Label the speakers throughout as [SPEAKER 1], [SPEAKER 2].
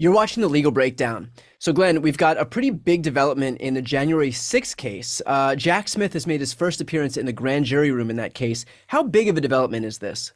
[SPEAKER 1] You're watching the legal breakdown. So, Glenn, we've got a pretty big development in the January 6th case. Jack Smith has made his first appearance in the grand jury room in that case. How big of a development is this?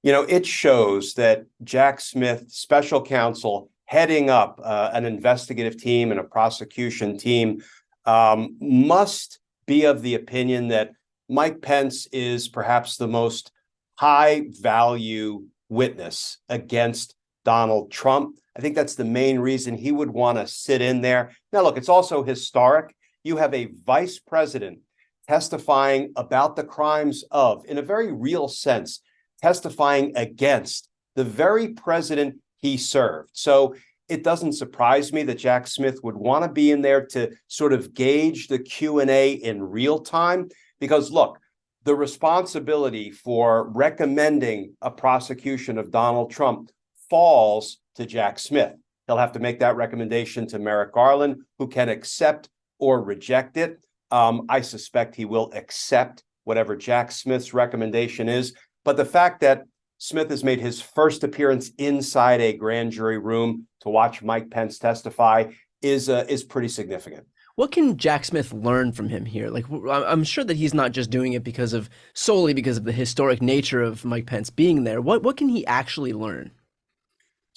[SPEAKER 2] It shows that Jack Smith, special counsel, heading up an investigative team and a prosecution team, must be of the opinion that Mike Pence is perhaps the most high value witness against Donald Trump. I think that's the main reason he would want to sit in there. Now, look, it's also historic. You have a vice president testifying about the crimes of, in a very real sense, testifying against the very president he served. So it doesn't surprise me that Jack Smith would want to be in there to sort of gauge the Q&A in real time. Because look, the responsibility for recommending a prosecution of Donald Trump falls to Jack Smith. He'll have to make that recommendation to Merrick Garland, who can accept or reject it. I suspect he will accept whatever Jack Smith's recommendation is. But the fact that Smith has made his first appearance inside a grand jury room to watch Mike Pence testify is pretty significant.
[SPEAKER 1] What can Jack Smith learn from him here? Like, I'm sure that he's not just doing it solely because of the historic nature of Mike Pence being there. What can he actually learn?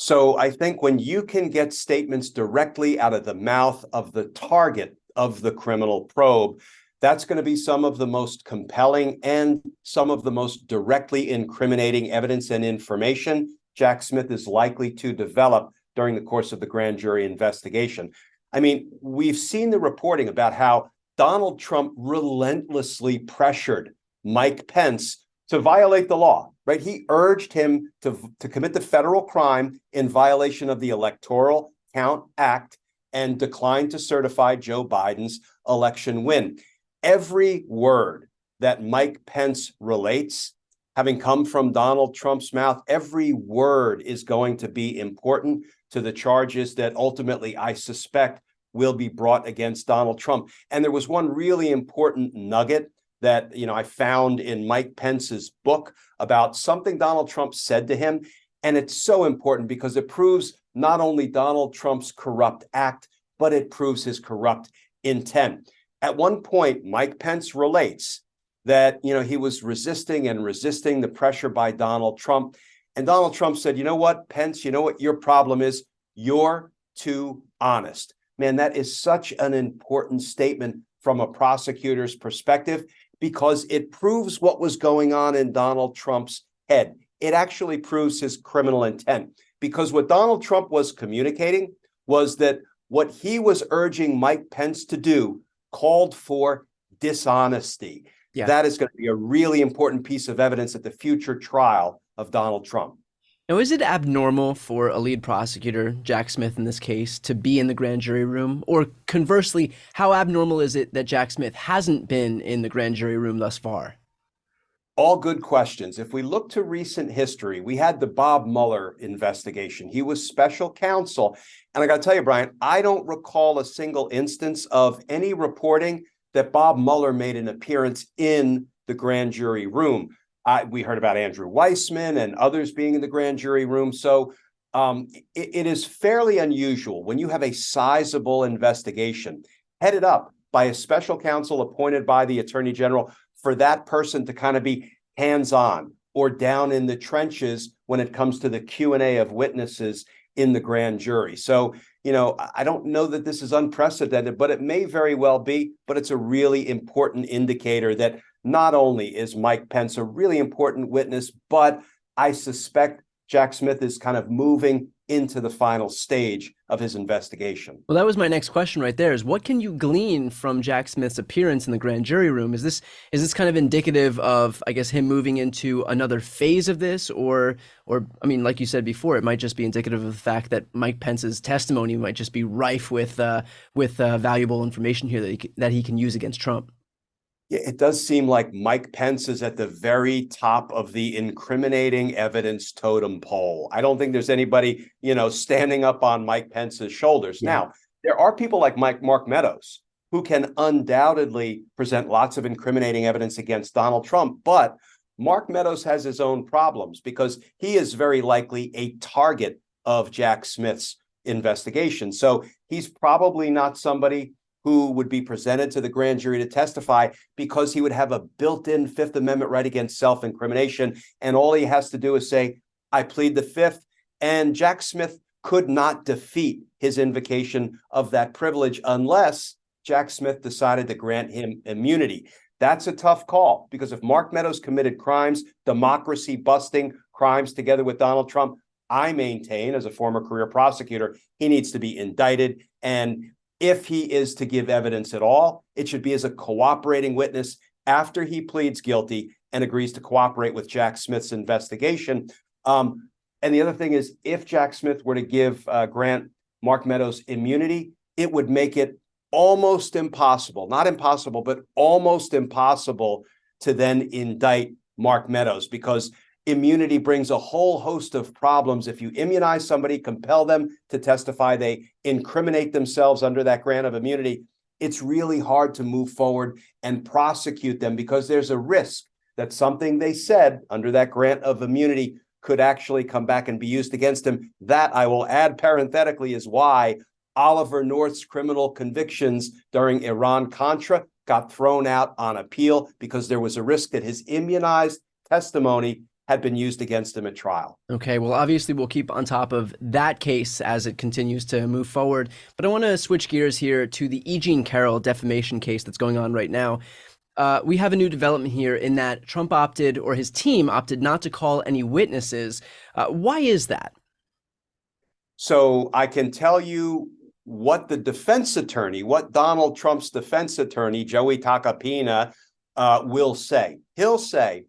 [SPEAKER 2] So I think when you can get statements directly out of the mouth of the target of the criminal probe, that's going to be some of the most compelling and some of the most directly incriminating evidence and information Jack Smith is likely to develop during the course of the grand jury investigation. I mean, we've seen the reporting about how Donald Trump relentlessly pressured Mike Pence to violate the law, right? He urged him to commit the federal crime in violation of the Electoral Count Act and declined to certify Joe Biden's election win. Every word that Mike Pence relates, having come from Donald Trump's mouth, every word is going to be important to the charges that ultimately, I suspect, will be brought against Donald Trump. And there was one really important nugget that I found in Mike Pence's book about something Donald Trump said to him. And it's so important because it proves not only Donald Trump's corrupt act, but it proves his corrupt intent. At one point, Mike Pence relates that, he was resisting the pressure by Donald Trump. And Donald Trump said, you know what, Pence, you know what your problem is? You're too honest. Man, that is such an important statement from a prosecutor's perspective because it proves what was going on in Donald Trump's head. It actually proves his criminal intent because what Donald Trump was communicating was that what he was urging Mike Pence to do called for dishonesty.
[SPEAKER 1] Yeah.
[SPEAKER 2] That is going to be a really important piece of evidence at the future trial of Donald Trump.
[SPEAKER 1] Now, is it abnormal for a lead prosecutor, Jack Smith in this case, to be in the grand jury room? Or conversely, how abnormal is it that Jack Smith hasn't been in the grand jury room thus far?
[SPEAKER 2] All good questions. If we look to recent history, we had the Bob Mueller investigation. He was special counsel. And I got to tell you, Brian, I don't recall a single instance of any reporting that Bob Mueller made an appearance in the grand jury room. We heard about Andrew Weissman and others being in the grand jury room. So it is fairly unusual when you have a sizable investigation headed up by a special counsel appointed by the attorney general for that person to kind of be hands-on or down in the trenches when it comes to the Q&A of witnesses in the grand jury. So, I don't know that this is unprecedented, but it may very well be. But it's a really important indicator that not only is Mike Pence a really important witness, but I suspect Jack Smith is kind of moving into the final stage of his investigation.
[SPEAKER 1] Well, that was my next question right there, is what can you glean from Jack Smith's appearance in the grand jury room? Is this kind of indicative of, I guess, him moving into another phase of this? Or I mean, like you said before, it might just be indicative of the fact that Mike Pence's testimony might just be rife with valuable information here that he can use against Trump.
[SPEAKER 2] It does seem like Mike Pence is at the very top of the incriminating evidence totem pole. I don't think there's anybody, standing up on Mike Pence's shoulders.
[SPEAKER 1] Yeah.
[SPEAKER 2] Now, there are people like Mark Meadows who can undoubtedly present lots of incriminating evidence against Donald Trump, but Mark Meadows has his own problems because he is very likely a target of Jack Smith's investigation. So he's probably not somebody who would be presented to the grand jury to testify, because he would have a built-in Fifth Amendment right against self-incrimination. And all he has to do is say, I plead the Fifth. And Jack Smith could not defeat his invocation of that privilege unless Jack Smith decided to grant him immunity. That's a tough call, because if Mark Meadows committed crimes, democracy busting crimes together with Donald Trump, I maintain, as a former career prosecutor, he needs to be indicted. And if he is to give evidence at all, it should be as a cooperating witness after he pleads guilty and agrees to cooperate with Jack Smith's investigation. And the other thing is, if Jack Smith were to grant Mark Meadows immunity, it would make it almost impossible, not impossible, but almost impossible to then indict Mark Meadows, because immunity brings a whole host of problems. If you immunize somebody, compel them to testify, they incriminate themselves under that grant of immunity, it's really hard to move forward and prosecute them, because there's a risk that something they said under that grant of immunity could actually come back and be used against him. That, I will add parenthetically, is why Oliver North's criminal convictions during Iran-Contra got thrown out on appeal, because there was a risk that his immunized testimony had been used against him at trial.
[SPEAKER 1] Okay, well, obviously we'll keep on top of that case as it continues to move forward. But I want to switch gears here to the E. Jean Carroll defamation case that's going on right now. We have a new development here in that Trump opted, or his team opted, not to call any witnesses. Why is that?
[SPEAKER 2] So I can tell you what the defense attorney, what Donald Trump's defense attorney, Joey Tacopina, will say. He'll say,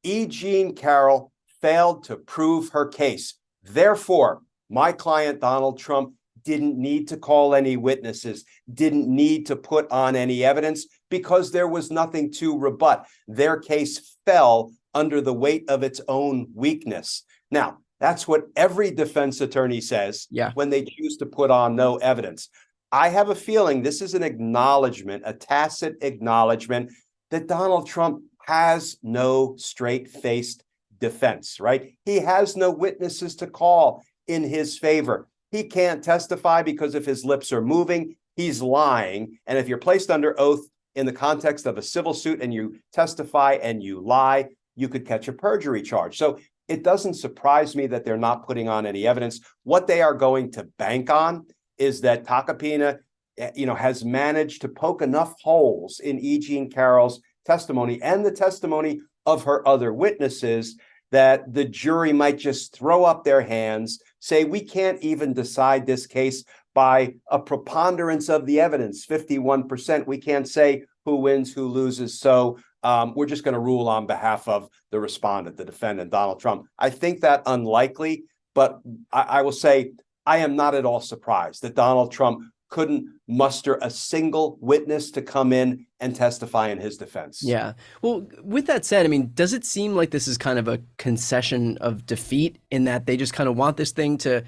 [SPEAKER 2] E. Jean Carroll failed to prove her case. Therefore, my client, Donald Trump, didn't need to call any witnesses, didn't need to put on any evidence, because there was nothing to rebut. Their case fell under the weight of its own weakness. Now, that's what every defense attorney says when they choose to put on no evidence. I have a feeling this is an acknowledgement, a tacit acknowledgement, that Donald Trump has no straight-faced defense, right? He has no witnesses to call in his favor. He can't testify because if his lips are moving, he's lying. And if you're placed under oath in the context of a civil suit and you testify and you lie, you could catch a perjury charge. So it doesn't surprise me that they're not putting on any evidence. What they are going to bank on is that Tacopina, has managed to poke enough holes in E. Jean Carroll's testimony and the testimony of her other witnesses that the jury might just throw up their hands, say, we can't even decide this case by a preponderance of the evidence, 51%. We can't say who wins, who loses. So we're just going to rule on behalf of the respondent, the defendant, Donald Trump. I think that unlikely, but I will say I am not at all surprised that Donald Trump couldn't muster a single witness to come in and testify in his defense.
[SPEAKER 1] Yeah. Well, with that said, I mean, does it seem like this is kind of a concession of defeat, in that they just kind of want this thing to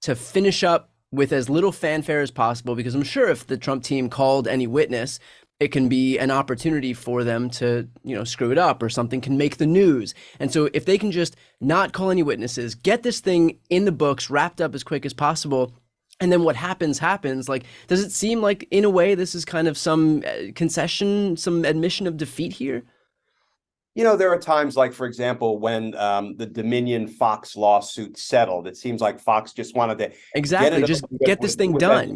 [SPEAKER 1] finish up with as little fanfare as possible? Because I'm sure if the Trump team called any witness, it can be an opportunity for them to, screw it up, or something can make the news. And so if they can just not call any witnesses, get this thing in the books, wrapped up as quick as possible, and then what happens, like, does it seem like in a way this is kind of some concession, some admission of defeat here?
[SPEAKER 2] There are times, like, for example, when the Dominion Fox lawsuit settled, it seems like Fox just wanted to
[SPEAKER 1] Exactly, just get this thing done.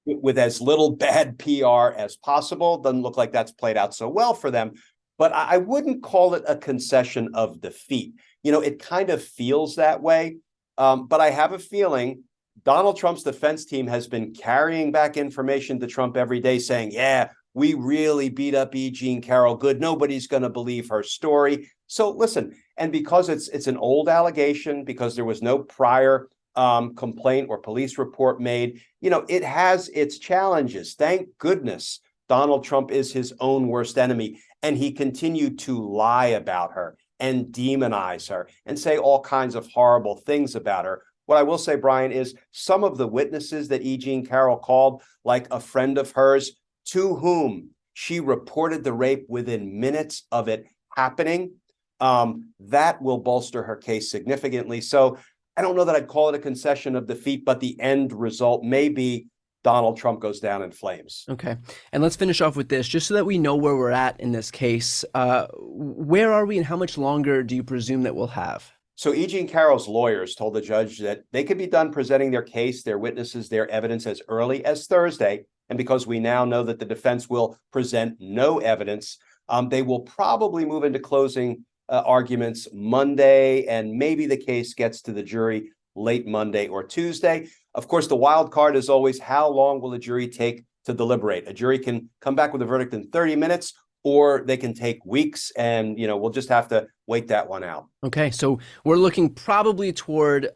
[SPEAKER 2] With as little bad PR as possible. Doesn't look like that's played out so well for them. But I wouldn't call it a concession of defeat. It kind of feels that way. But I have a feeling Donald Trump's defense team has been carrying back information to Trump every day saying, yeah, we really beat up E. Jean Carroll good. Nobody's going to believe her story. So listen, and because it's an old allegation, because there was no prior complaint or police report made, it has its challenges. Thank goodness Donald Trump is his own worst enemy, and he continued to lie about her and demonize her and say all kinds of horrible things about her. What I will say, Brian, is some of the witnesses that E. Jean Carroll called, like a friend of hers, to whom she reported the rape within minutes of it happening, that will bolster her case significantly. So I don't know that I'd call it a concession of defeat, but the end result may be Donald Trump goes down in flames.
[SPEAKER 1] Okay. And let's finish off with this, just so that we know where we're at in this case. Where are we and how much longer do you presume that we'll have?
[SPEAKER 2] So E. Jean Carroll's lawyers told the judge that they could be done presenting their case, their witnesses, their evidence as early as Thursday. And because we now know that the defense will present no evidence, they will probably move into closing arguments Monday, and maybe the case gets to the jury late Monday or Tuesday. Of course, the wild card is always how long will a jury take to deliberate? A jury can come back with a verdict in 30 minutes, or they can take weeks, and we'll just have to wait that one out.
[SPEAKER 1] Okay, so we're looking probably toward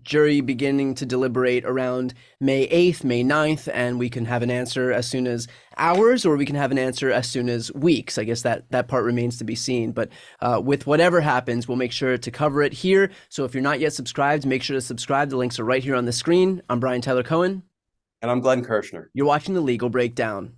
[SPEAKER 1] jury beginning to deliberate around May 8th, May 9th, and we can have an answer as soon as hours, or we can have an answer as soon as weeks. I guess that part remains to be seen. But with whatever happens, we'll make sure to cover it here. So if you're not yet subscribed, make sure to subscribe. The links are right here on the screen. I'm Brian Tyler Cohen.
[SPEAKER 2] And I'm Glenn Kirshner.
[SPEAKER 1] You're watching The Legal Breakdown.